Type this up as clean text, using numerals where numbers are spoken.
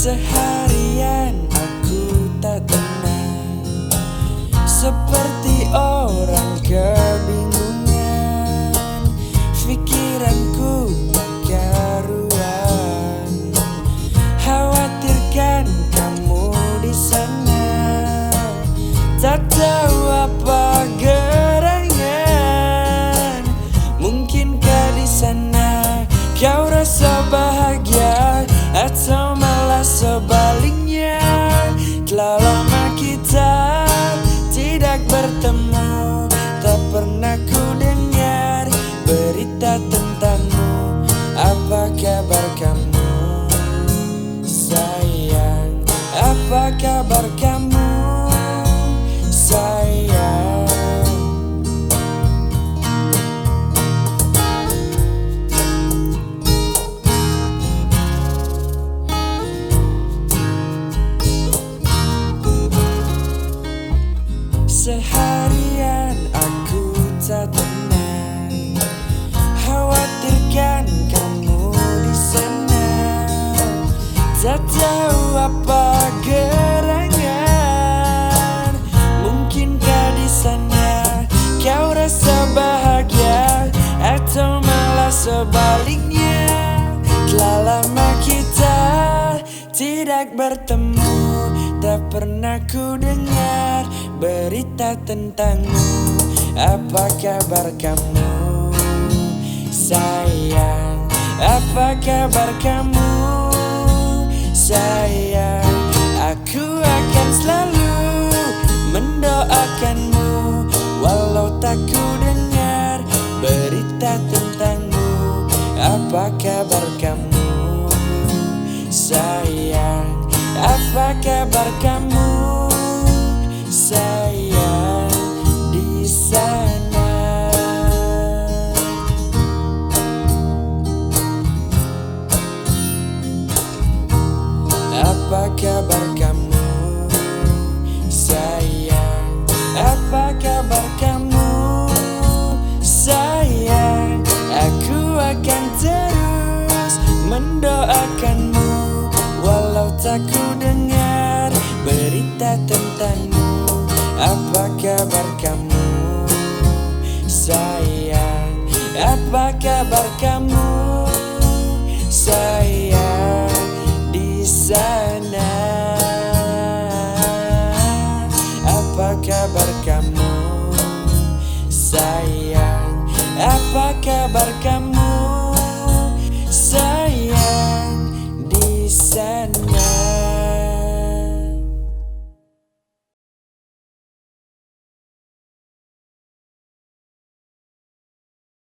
Seharian aku tak tenang, seperti orang kebingungan. Pikiranku tak karuan, khawatirkan kamu di sana. Tak tahu apa gerangan, mungkinkah di sana kau rasa bahagia, atau malah sebaliknya. Telah lama kita tidak bertemu, tak pernah ku dengar berita tentangmu. Apa kabar kamu, sayang? Apa kabar kamu, sayang? Seharian aku tak tenang, khawatirkan kamu di sana. Tak tahu apa gerangan, mungkinkah di sana kau rasa bahagia, atau malah sebaliknya. Telah lama kita tidak bertemu, tak pernah ku dengar berita tentangmu. Apa kabar kamu, sayang? Apa kabar kamu, sayang? Aku akan selalu mendoakanmu, walau tak ku dengar berita tentangmu. Apa kabar kamu, sayang? Apa kabar kamu, sayang, di sana? Apa kabar kamu, sayang? Apa kabar kamu, sayang? Aku akan terus mendoakanmu, walau tak ku dengar berita tentangmu. Apa kabar kamu, sayang? Apa kabar kamu, sayang, di sana? Apa kabar kamu, sayang? Apa kabar kamu,